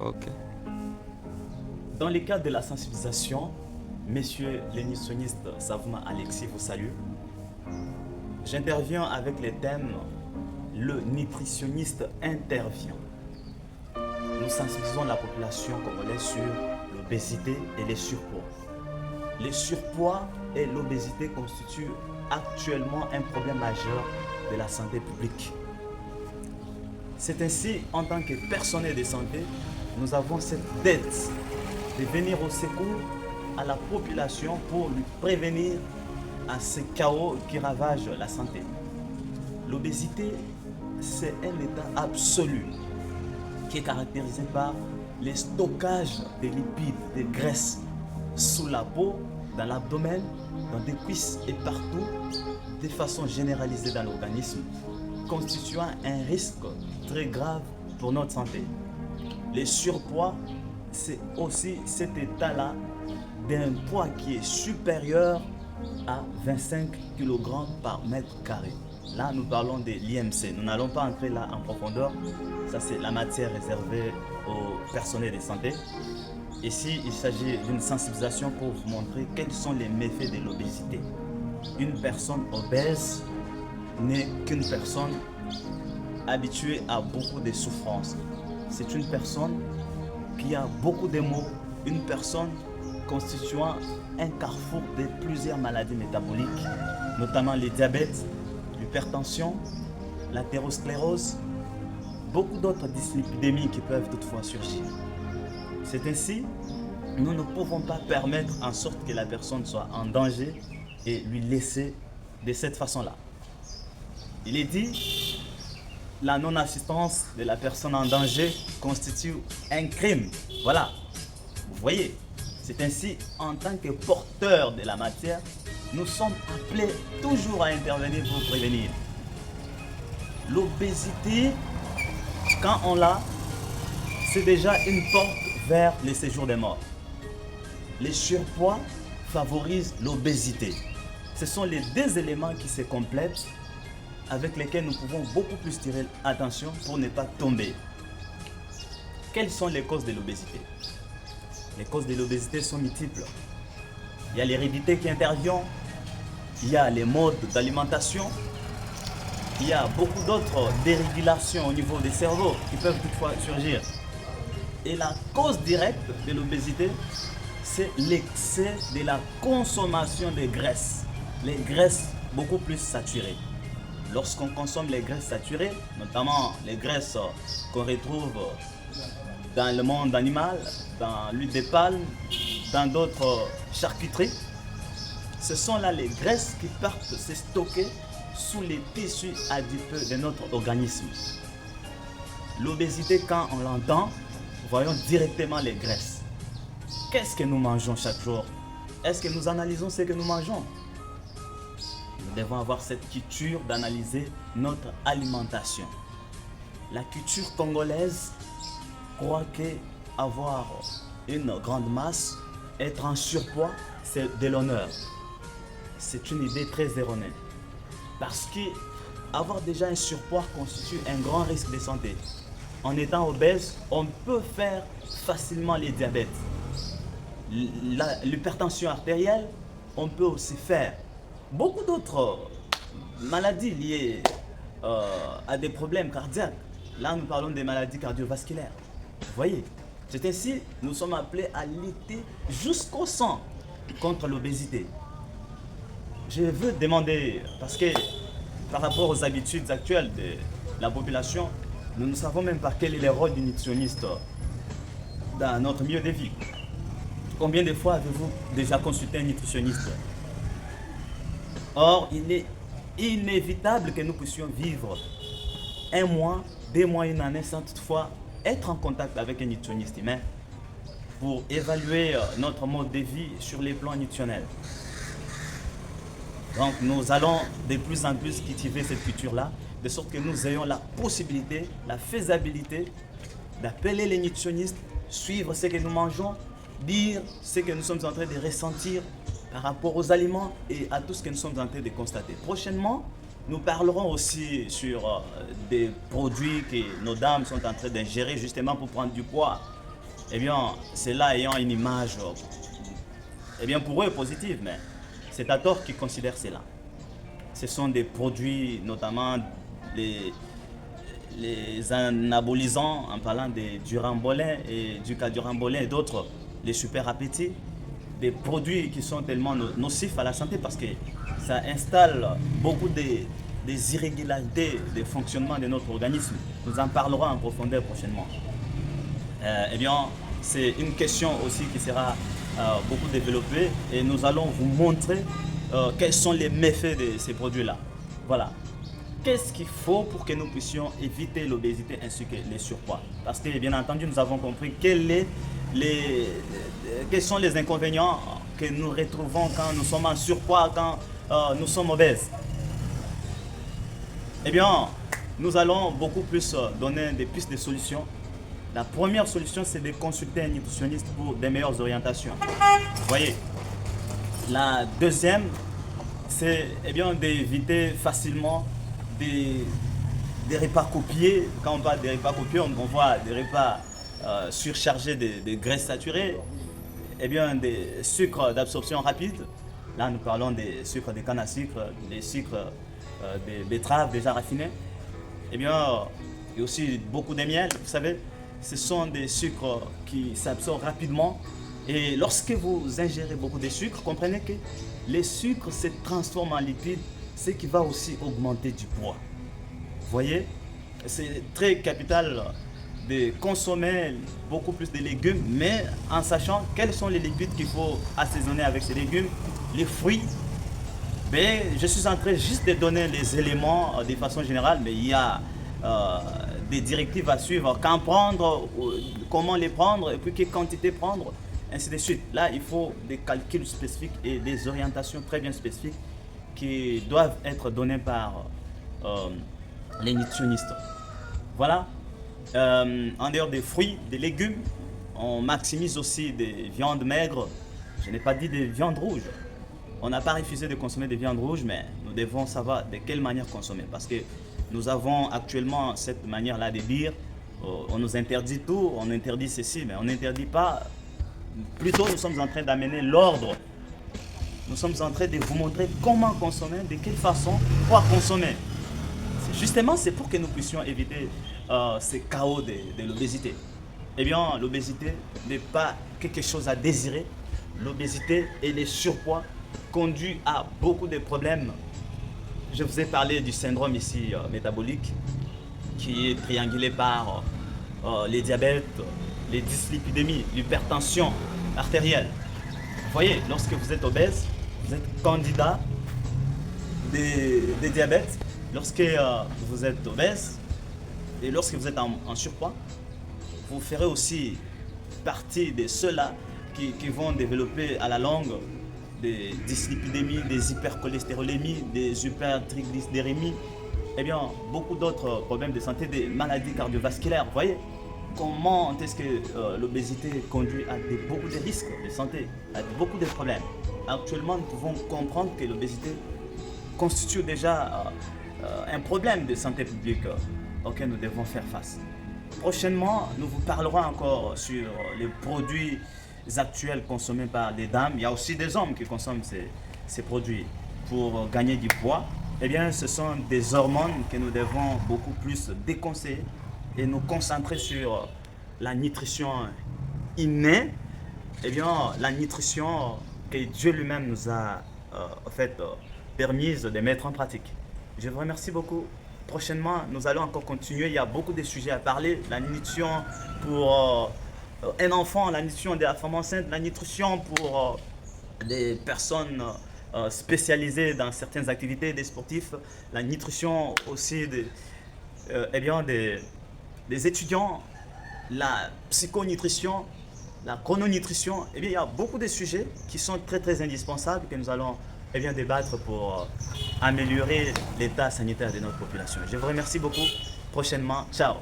Ok. Dans le cadre de la sensibilisation, messieurs les nutritionnistes Savouma Alexis vous salue. J'interviens avec les thèmes le nutritionniste intervient. Nous sensibilisons la population congolaise sur l'obésité et les surpoids. Le surpoids et l'obésité constituent actuellement un problème majeur de la santé publique. C'est ainsi, en tant que personnel de santé, nous avons cette dette de venir au secours à la population pour lui prévenir à ce chaos qui ravage la santé. L'obésité, c'est un état absolu qui est caractérisé par les stockages de lipides, de graisses sous la peau, dans l'abdomen, dans des cuisses et partout, de façon généralisée dans l'organisme, constituant un risque très grave pour notre santé. Le surpoids, c'est aussi cet état-là d'un poids qui est supérieur à 25 kg par mètre carré. Là, nous parlons de l'IMC. Nous n'allons pas entrer là en profondeur. Ça, c'est la matière réservée aux personnels de santé. Ici, il s'agit d'une sensibilisation pour vous montrer quels sont les méfaits de l'obésité. Une personne obèse n'est qu'une personne habituée à beaucoup de souffrances. C'est une personne qui a beaucoup de maux, une personne constituant un carrefour de plusieurs maladies métaboliques, notamment le diabète, l'hypertension, l'athérosclérose, beaucoup d'autres dyslipidémies qui peuvent toutefois surgir. C'est ainsi, nous ne pouvons pas permettre en sorte que la personne soit en danger et lui laisser de cette façon-là. Il est dit, la non-assistance de la personne en danger constitue un crime. Voilà, vous voyez, c'est ainsi, en tant que porteur de la matière, nous sommes appelés toujours à intervenir pour prévenir. L'obésité, quand on l'a, c'est déjà une porte vers le séjour des morts. Le surpoids favorise l'obésité. Ce sont les deux éléments qui se complètent avec lesquels nous pouvons beaucoup plus tirer attention pour ne pas tomber. Quelles sont les causes de l'obésité? Les causes de l'obésité sont multiples. Il y a l'hérédité qui intervient, il y a les modes d'alimentation, il y a beaucoup d'autres dérégulations au niveau des cerveaux qui peuvent toutefois surgir. Et la cause directe de l'obésité, c'est l'excès de la consommation de graisses. Les graisses beaucoup plus saturées. Lorsqu'on consomme les graisses saturées, notamment les graisses qu'on retrouve dans le monde animal, dans l'huile de palme, dans d'autres charcuteries, ce sont là les graisses qui partent se stocker sous les tissus adipeux de notre organisme. L'obésité, quand on l'entend, voyons directement les graisses. Qu'est-ce que nous mangeons chaque jour? Est-ce que nous analysons ce que nous mangeons? Nous devons avoir cette culture d'analyser notre alimentation. La culture congolaise croit qu'avoir une grande masse, être en surpoids, c'est de l'honneur. C'est une idée très erronée. Parce qu'avoir déjà un surpoids constitue un grand risque de santé. En étant obèse, on peut faire facilement les diabètes. L'hypertension artérielle, on peut aussi faire beaucoup d'autres maladies liées à des problèmes cardiaques. Là, nous parlons des maladies cardiovasculaires. Vous voyez, c'est ainsi, nous sommes appelés à lutter jusqu'au sang contre l'obésité. Je veux demander, parce que par rapport aux habitudes actuelles de la population, nous ne savons même pas quel est le rôle du nutritionniste dans notre milieu de vie. Combien de fois avez-vous déjà consulté un nutritionniste? Or, il est inévitable que nous puissions vivre un mois, 2 mois, une année sans toutefois être en contact avec un nutritionniste humain pour évaluer notre mode de vie sur les plans nutritionnels. Donc nous allons de plus en plus cultiver cette culture-là, de sorte que nous ayons la possibilité, la faisabilité d'appeler les nutritionnistes, suivre ce que nous mangeons, dire ce que nous sommes en train de ressentir par rapport aux aliments et à tout ce que nous sommes en train de constater. Prochainement, nous parlerons aussi sur des produits que nos dames sont en train d'ingérer justement pour prendre du poids. eh bien, c'est là ayant une image, eh bien, pour eux positive, mais c'est à tort qu'ils considèrent cela. Ce sont des produits, notamment les, les anabolisants, en parlant du rambolin et du cadurambolin et d'autres, les super appétits, des produits qui sont tellement nocifs à la santé parce que ça installe beaucoup des irrégularités des fonctionnements de notre organisme. Nous en parlerons en profondeur prochainement. Eh bien, c'est une question aussi qui sera beaucoup développée et nous allons vous montrer quels sont les méfaits de ces produits-là. Voilà. Qu'est-ce qu'il faut pour que nous puissions éviter l'obésité ainsi que les surpoids? Parce que bien entendu, nous avons compris quels sont les inconvénients que nous retrouvons quand nous sommes en surpoids, quand nous sommes obèses. Eh bien, nous allons beaucoup plus donner des pistes de solutions. La première solution, c'est de consulter un nutritionniste pour des meilleures orientations. Vous voyez. La deuxième, c'est d'éviter facilement des repas copiés. Quand on parle des repas copiés, on voit des repas surchargés de graisses saturées, eh bien des sucres d'absorption rapide. Là, nous parlons des sucres de canne à sucre, des sucres des betteraves déjà raffinés. Eh bien, il y a aussi beaucoup de miel, vous savez. Ce sont des sucres qui s'absorbent rapidement. Et lorsque vous ingérez beaucoup de sucre, comprenez que les sucres se transforment en lipides, ce qui va aussi augmenter du poids. Vous voyez, c'est très capital de consommer beaucoup plus de légumes, mais en sachant quels sont les lipides qu'il faut assaisonner avec ces légumes, les fruits. Mais je suis en train juste de donner les éléments de façon générale, mais il y a des directives à suivre, quand prendre, comment les prendre, et puis quelle quantité prendre, ainsi de suite. Là, il faut des calculs spécifiques et des orientations très bien spécifiques qui doivent être données par les nutritionnistes. Voilà. En dehors des fruits, des légumes, on maximise aussi des viandes maigres. Je n'ai pas dit des viandes rouges. On n'a pas refusé de consommer des viandes rouges, mais nous devons savoir de quelle manière consommer. Parce que nous avons actuellement cette manière-là de dire, on nous interdit tout, on interdit ceci, mais on n'interdit pas. Plutôt, nous sommes en train d'amener l'ordre. Nous sommes en train de vous montrer comment consommer, de quelle façon, quoi consommer. Justement, c'est pour que nous puissions éviter ces chaos de l'obésité. Eh bien, l'obésité n'est pas quelque chose à désirer. L'obésité et le surpoids conduisent à beaucoup de problèmes. Je vous ai parlé du syndrome ici métabolique qui est triangulé par les diabètes, les dyslipidémies, l'hypertension artérielle. Vous voyez, lorsque vous êtes obèse, vous êtes candidat des diabètes. Lorsque vous êtes obèse et lorsque vous êtes en surpoids, vous ferez aussi partie de ceux-là qui vont développer à la longue des dyslipidémies, des hypercholestérolémies, des hypertriglycérémies, et bien beaucoup d'autres problèmes de santé, des maladies cardiovasculaires. Vous voyez comment est-ce que l'obésité conduit à beaucoup de risques de santé, à beaucoup de problèmes. Actuellement, nous pouvons comprendre que l'obésité constitue déjà un problème de santé publique auquel nous devons faire face. Prochainement, nous vous parlerons encore sur les produits actuels consommés par des dames. Il y a aussi des hommes qui consomment ces produits pour gagner du poids. Eh bien, ce sont des hormones que nous devons beaucoup plus déconseiller et nous concentrer sur la nutrition innée. Eh bien, la nutrition que Dieu lui-même nous a permise de mettre en pratique. Je vous remercie beaucoup. Prochainement, nous allons encore continuer. Il y a beaucoup de sujets à parler. La nutrition pour un enfant, la nutrition de la femme enceinte, la nutrition pour des personnes spécialisées dans certaines activités, des sportifs, la nutrition aussi des étudiants, la psychonutrition, la chrononutrition. Eh bien, il y a beaucoup de sujets qui sont très très indispensables que nous allons débattre pour améliorer l'état sanitaire de notre population. Je vous remercie beaucoup. Prochainement, ciao.